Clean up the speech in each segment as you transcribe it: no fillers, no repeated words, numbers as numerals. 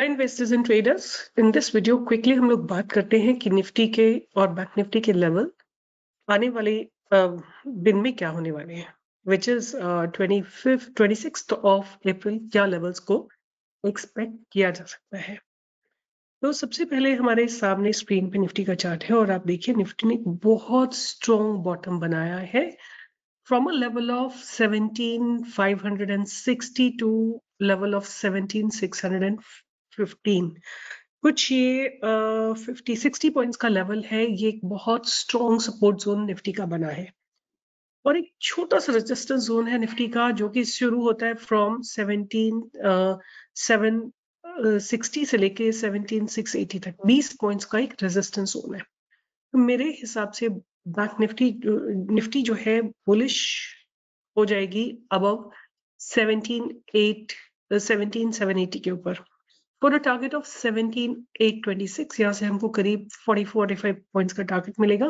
Investors and traders, in this video quickly हम लोग बात करते हैं कि निफ्टी के और बैंक निफ्टी के लेवल आने वाले दिन में क्या होने वाले हैं, which is 26th of April. क्या लेवल्स को एक्सपेक्ट किया जा सकता है। तो सबसे पहले हमारे सामने स्क्रीन पे निफ्टी का चार्ट है और आप देखिए निफ्टी ने एक बहुत स्ट्रॉन्ग बॉटम बनाया है from a level of 17,560 to level of 17,615। कुछ ये 50-60 पॉइंट्स का लेवल है। ये एक बहुत स्ट्रॉन्ग सपोर्ट जोन निफ्टी का बना है और एक छोटा सा रेजिस्टेंस जोन है निफ्टी का जो कि शुरू होता है फ्रॉम 17,760 से लेके 17,680 तक 20 पॉइंट्स का एक रेजिस्टेंस जोन है। तो मेरे हिसाब से बैंक निफ्टी जो है बुलिश हो जाएगी अबव 17,780 के ऊपर फॉर अ टारगेट ऑफ 17,826। यहाँ से हमको करीब 44-45 पॉइंट्स का टारगेट मिलेगा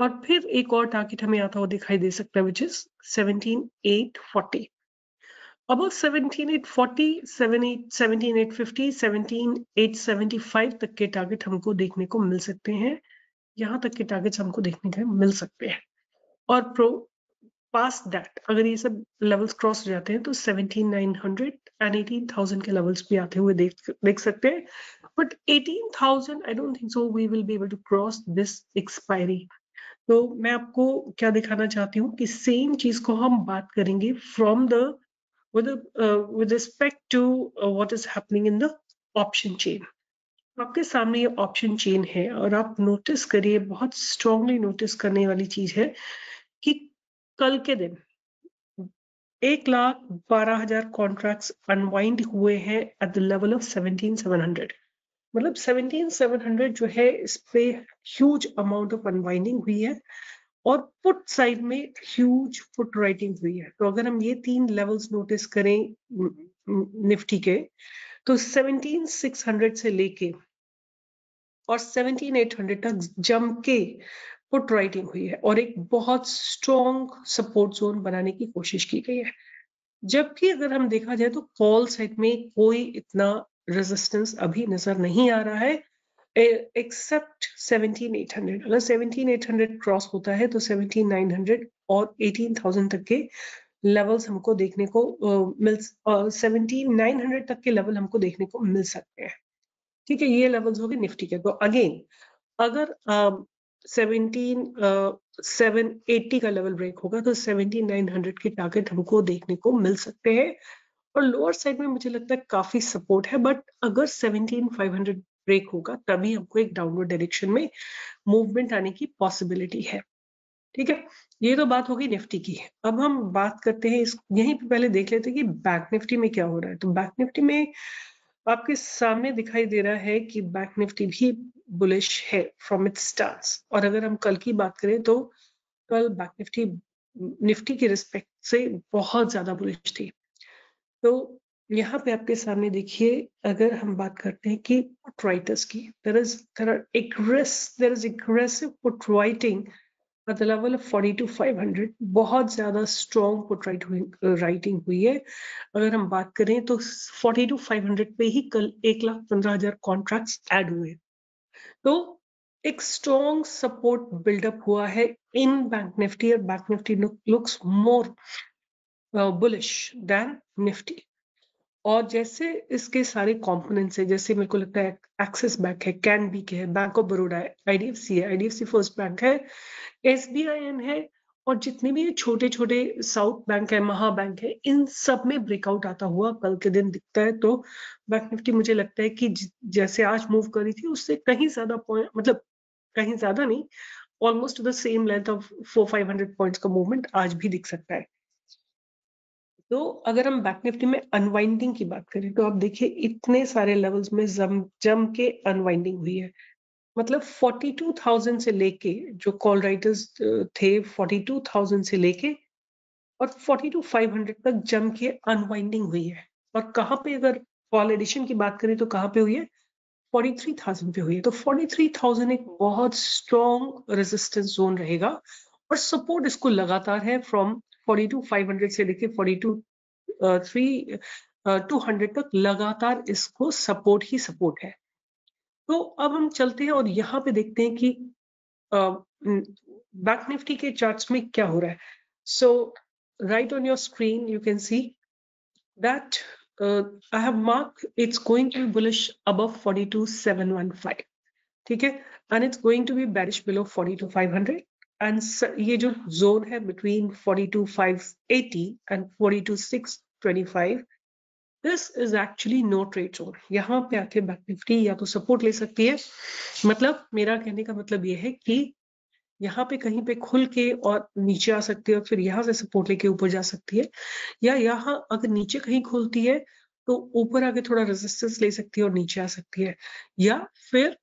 और फिर एक और टारगेट हमें आता हुआ दिखाई दे सकता है विच इज 17,840। अब 17,840, 17,850, 17,875 तक के टारगेट हमको देखने को मिल सकते हैं। यहाँ तक के टारगेट्स हमको देखने को मिल सकते हैं और पास दैट अगर ये सब लेवल्स क्रॉस हो जाते हैं तो 17,900 एंड 18,000 के लेवल्स भी आते हुए देख सकते हैं। But 18,000 I don't think so we will be able to cross this expiry. तो मैं आपको क्या दिखाना चाहती हूँ कि सेम चीज को हम बात करेंगे from the with respect to what is happening in the option chain। आपके सामने ये ऑप्शन चेन है और आप नोटिस करिए, बहुत स्ट्रांगली नोटिस करने वाली चीज है कि कल के दिन 1,12,000 कॉन्ट्रैक्ट्स अनवाइंड हुए हैं एट द लेवल ऑफ 17,700। मतलब 17,700 जो है इस पे ह्यूज अमाउंट ऑफ अनवाइंडिंग हुई है और पुट साइड में ह्यूज पुट राइटिंग हुई है। तो अगर हम ये तीन लेवल्स नोटिस करें निफ्टी के तो 17,600 से लेके और 17,800 तक जम के पुट राइटिंग हुई है और एक बहुत स्ट्रॉन्ग सपोर्ट जोन बनाने की कोशिश की गई है। जबकि अगर हम देखा जाए तो कॉल साइड में कोई इतना रेजिस्टेंस अभी नजर नहीं आ रहा है एक्सेप्ट 17,800। अगर 17,800 क्रॉस होता है तो 17,900 और 18,000 तक के लेवल्स हमको देखने को 17,900 तक के लेवल हमको देखने को मिल सकते हैं। ठीक है, ये लेवल्स हो गए निफ्टी के। तो अगेन अगर 17,780 का लेवल ब्रेक होगा तो 17,900 के टारगेट हमको देखने को मिल सकते हैं और लोअर साइड में मुझे लगता है काफी सपोर्ट है। बट अगर 17,500 ब्रेक होगा तभी हमको एक डाउनवर्ड डायरेक्शन में मूवमेंट आने की पॉसिबिलिटी है। ठीक है, ये तो बात होगी निफ्टी की। अब हम बात करते हैं यहीं पे पहले देख लेते हैं कि बैंक निफ्टी में क्या हो रहा है। तो बैंक निफ्टी में आपके सामने दिखाई दे रहा है कि बैंक निफ्टी भी बुलिश है फ्रॉम इट्स स्टार्ट्स। और अगर हम कल की बात करें तो कल बैंक निफ्टी के रिस्पेक्ट से बहुत ज्यादा बुलिश थी। तो यहाँ पे आपके सामने देखिए, अगर हम बात करते हैं कि पुट राइटर्स की, there is aggressive put writing at the level of 42,500। बहुत ज्यादा स्ट्रॉन्ग पुट राइटिंग हुई है। अगर हम बात करें तो 42,500 पे ही कल 1,15,000 कॉन्ट्रैक्ट्स ऐड हुए। तो एक स्ट्रॉन्ग सपोर्ट बिल्डअप हुआ है इन बैंक निफ्टी और bank Nifty looks more bullish than Nifty. और जैसे इसके सारे कंपोनेंट्स है, जैसे मेरे को लगता है एक्सिस बैंक है, कैनबी के है, बैंक ऑफ बड़ौदा है, आईडीएफसी है, आईडीएफसी फर्स्ट बैंक है, एसबीआईएन है और जितने भी छोटे छोटे साउथ बैंक है, महा बैंक है, इन सब में ब्रेकआउट आता हुआ कल के दिन दिखता है। तो बैंक निफ्टी मुझे लगता है कि जैसे आज मूव करी थी उससे कहीं ज्यादा पॉइंट, मतलब कहीं ज्यादा नहीं, almost the same length of 400-500 points का मूवमेंट आज भी दिख सकता है। तो अगर हम बैंक निफ्टी में अनवाइंडिंग की बात करें तो आप देखिए इतने सारे लेवल्स में जम के अनवाइंडिंग हुई है। मतलब 42,000 से लेके जो कॉल राइटर्स थे 42,000 से लेके और 42,500 तक जम के अनवाइंडिंग हुई है। और कहाँ पे अगर कॉल एडिशन की बात करें तो कहाँ पे हुई है, 43,000 पे हुई है। तो 43,000 एक बहुत स्ट्रॉन्ग रेजिस्टेंस जोन रहेगा और सपोर्ट इसको लगातार है फ्रॉम 42,500 से लेके 42,300 200 तक लगातार इसको सपोर्ट ही सपोर्ट है। तो अब हम चलते हैं और यहाँ पे देखते हैं कि बैंक निफ्टी के चार्ट्स में क्या हो रहा है। So right on your screen you can see that I have marked it's going to be bullish above 42,715, ठीक है, and it's going to be bearish below 42,500, and ये जो जोन है between 42,580 and 42,625, this is actually no trade zone। यहाँ पे आके bank Nifty या तो सपोर्ट ले सकती है, मतलब मेरा कहने का मतलब ये है कि यहाँ पे कहीं पे खुल के और नीचे आ सकती है और फिर यहाँ से सपोर्ट लेके ऊपर जा सकती है, या यहाँ अगर नीचे कहीं खुलती है तो ऊपर आके थोड़ा रेजिस्टेंस ले सकती है और नीचे आ सकती है, या फिर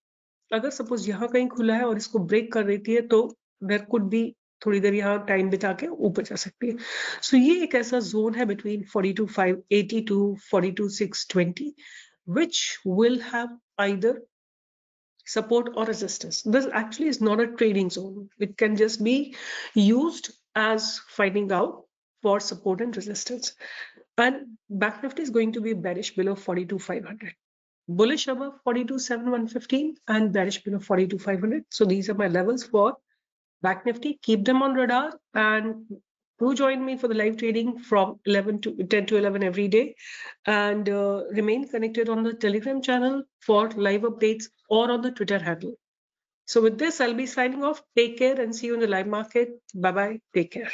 अगर सपोज यहाँ कहीं खुला है और इसको ब्रेक कर देती है तो देयर कुड बी थोड़ी देर यहाँ टाइम बिता के ऊपर जा सकती है। सो ये एक ऐसा जोन है between 42,580 to 42,620 which will have either support or resistance. This actually is not a trading zone. It can just be used as finding out for support and resistance. And Bank Nifty is going to be bearish below 42,500, bullish above 42,715, and bearish below 42,500. So these are my levels for Bank Nifty. Keep them on radar, and do join me for the live trading from 10 to 11 every day, and remain connected on the Telegram channel for live updates or on the Twitter handle. So with this, I'll be signing off. Take care and see you in the live market. Bye-bye. Take care.